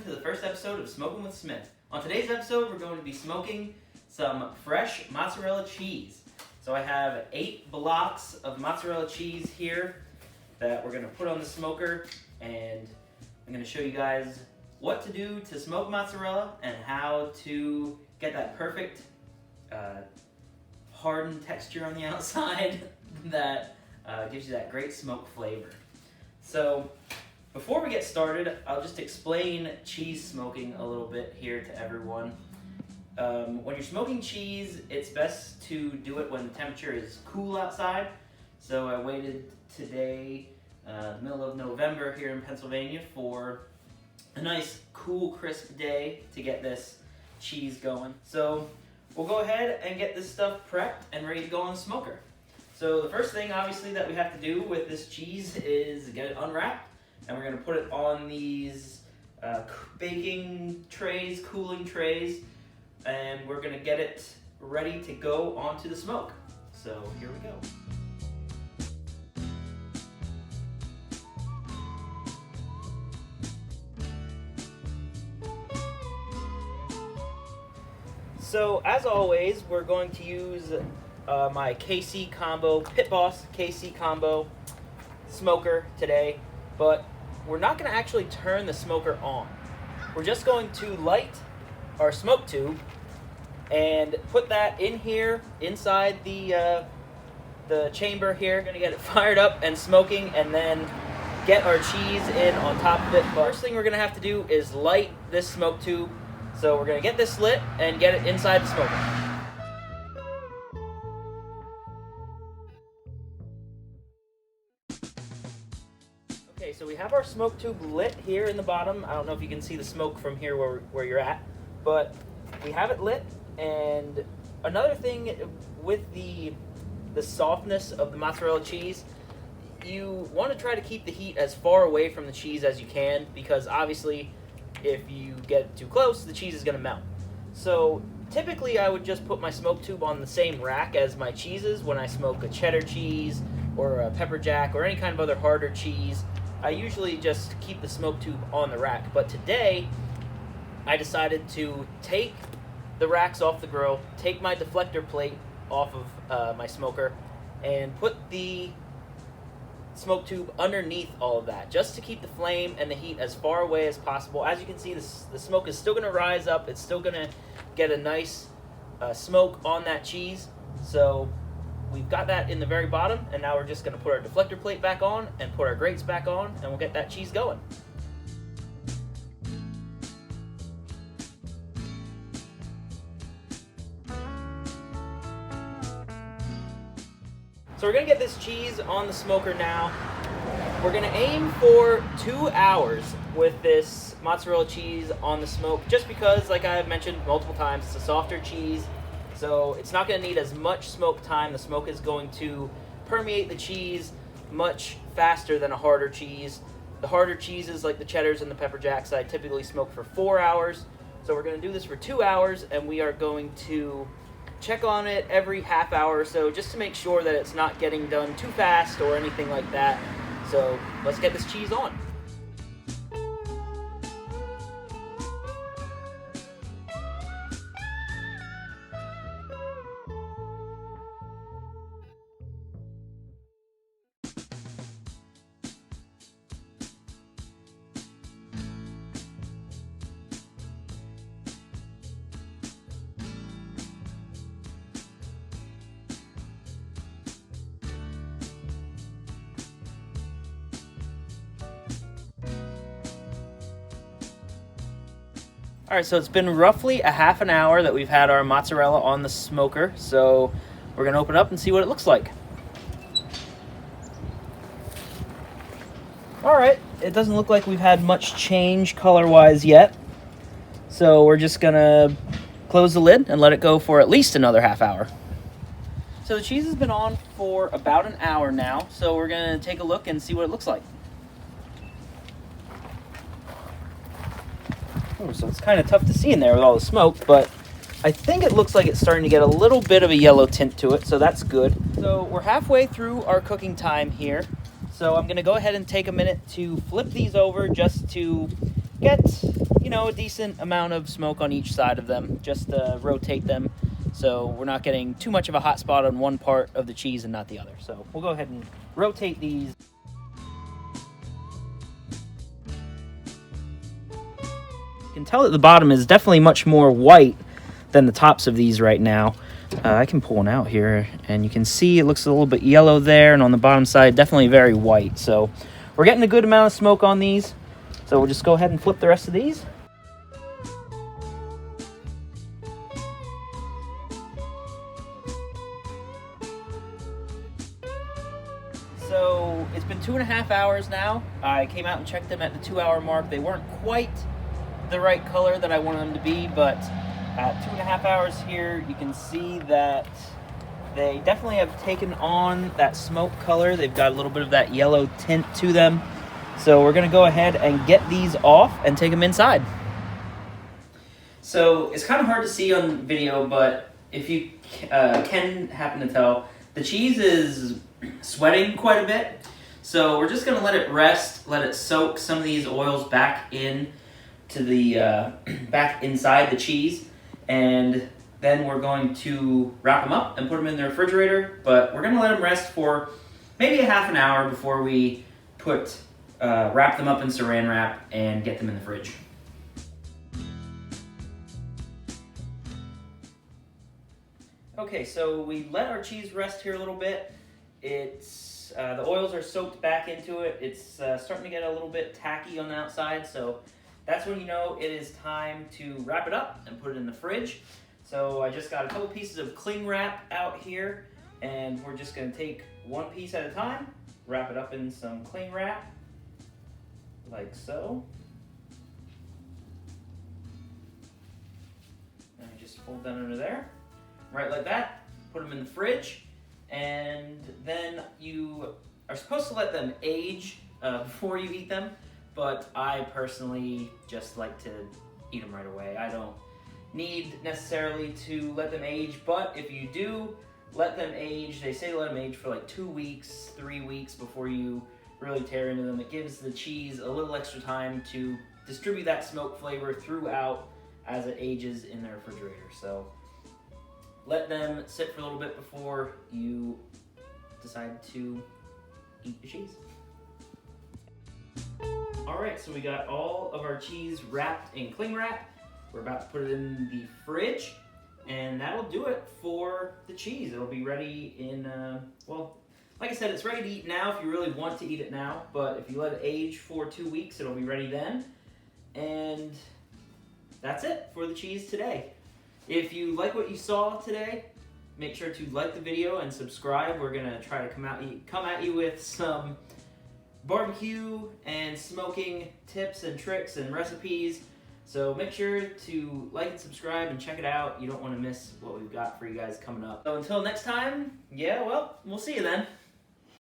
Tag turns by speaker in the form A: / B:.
A: to the first episode of Smoking with Smith. On today's episode, we're going to be smoking some fresh mozzarella cheese. So I have 8 blocks of mozzarella cheese here that we're going to put on the smoker, and I'm going to show you guys what to do to smoke mozzarella and how to get that perfect hardened texture on the outside that gives you that great smoke flavor. So before we get started, I'll just explain cheese smoking a little bit here to everyone. When you're smoking cheese, it's best to do it when the temperature is cool outside. So I waited today, the middle of November here in Pennsylvania, for a nice cool crisp day to get this cheese going. So we'll go ahead and get this stuff prepped and ready to go on the smoker. So the first thing obviously that we have to do with this cheese is get it unwrapped, and we're going to put it on these baking trays, cooling trays, and we're going to get it ready to go onto the smoke. So here we go. So as always, we're going to use my KC Combo, Pitboss KC Combo smoker today, but we're not going to actually turn the smoker on. We're just going to light our smoke tube and put that in here inside the chamber here. Going to get it fired up and smoking, and then get our cheese in on top of it. First thing we're going to have to do is light this smoke tube. So we're going to get this lit and get it inside the smoker. Okay, so we have our smoke tube lit here in the bottom. I don't know if you can see the smoke from here where you're at, but we have it lit. And another thing with the softness of the mozzarella cheese, you want to try to keep the heat as far away from the cheese as you can, because obviously if you get too close, the cheese is going to melt. So typically I would just put my smoke tube on the same rack as my cheeses when I smoke a cheddar cheese or a pepper jack or any kind of other harder cheese. I usually just keep the smoke tube on the rack, but today I decided to take the racks off the grill, take my deflector plate off of my smoker, and put the smoke tube underneath all of that, just to keep the flame and the heat as far away as possible. As you can see, the smoke is still going to rise up. It's still going to get a nice smoke on that cheese. So we've got that in the very bottom, and now we're just going to put our deflector plate back on and put our grates back on, and we'll get that cheese going. So we're going to get this cheese on the smoker now. We're going to aim for 2 hours with this mozzarella cheese on the smoke, just because, like I have mentioned multiple times, it's a softer cheese, so it's not going to need as much smoke time. The smoke is going to permeate the cheese much faster than a harder cheese. The harder cheeses, like the cheddars and the pepper jacks, I typically smoke for 4 hours. So we're going to do this for 2 hours, and we are going to check on it every half hour or so, just to make sure that it's not getting done too fast or anything like that. So let's get this cheese on. All right, so it's been roughly a half an hour that we've had our mozzarella on the smoker, so we're going to open it up and see what it looks like. All right, it doesn't look like we've had much change color-wise yet, so we're just going to close the lid and let it go for at least another half hour. So the cheese has been on for about an hour now, so we're going to take a look and see what it looks like. Oh, so it's kind of tough to see in there with all the smoke, but I think it looks like it's starting to get a little bit of a yellow tint to it, so that's good. So we're halfway through our cooking time here, so I'm going to go ahead and take a minute to flip these over just to get, you know, a decent amount of smoke on each side of them. Just rotate them so we're not getting too much of a hot spot on one part of the cheese and not the other. So we'll go ahead and rotate these. You can tell that the bottom is definitely much more white than the tops of these right now. I can pull one out here and you can see it looks a little bit yellow there, and on the bottom side definitely very white. So we're getting a good amount of smoke on these. So we'll just go ahead and flip the rest of these. So it's been 2.5 hours now. I came out and checked them at the 2-hour mark. They weren't quite the right color that I wanted them to be, but at 2.5 hours here, you can see that they definitely have taken on that smoke color. They've got a little bit of that yellow tint to them. So we're gonna go ahead and get these off and take them inside. So it's kind of hard to see on video, but if you can happen to tell, the cheese is sweating quite a bit. So we're just gonna let it rest, let it soak some of these oils back in to the back inside the cheese, and then we're going to wrap them up and put them in the refrigerator. But we're gonna let them rest for maybe a half an hour before we wrap them up in saran wrap and get them in the fridge. Okay, so we let our cheese rest here a little bit. It's the oils are soaked back into it. It's starting to get a little bit tacky on the outside, so that's when you know it is time to wrap it up and put it in the fridge. So I just got a couple pieces of cling wrap out here, and we're just gonna take one piece at a time, wrap it up in some cling wrap, like so. And I just fold that under there. Right like that, put them in the fridge, and then you are supposed to let them age before you eat them, but I personally just like to eat them right away. I don't need necessarily to let them age, but if you do let them age, they say let them age for like 2 weeks, 3 weeks before you really tear into them. It gives the cheese a little extra time to distribute that smoke flavor throughout as it ages in the refrigerator. So let them sit for a little bit before you decide to eat the cheese. All right, so we got all of our cheese wrapped in cling wrap. We're about to put it in the fridge, and that'll do it for the cheese. It'll be ready in, well, like I said, it's ready to eat now if you really want to eat it now, but if you let it age for 2 weeks, it'll be ready then. And that's it for the cheese today. If you like what you saw today, make sure to like the video and subscribe. We're gonna try to come at you with some barbecue and smoking tips and tricks and recipes. So make sure to like and subscribe and check it out. You don't want to miss what we've got for you guys coming up. So until next time, yeah, well, we'll see you then.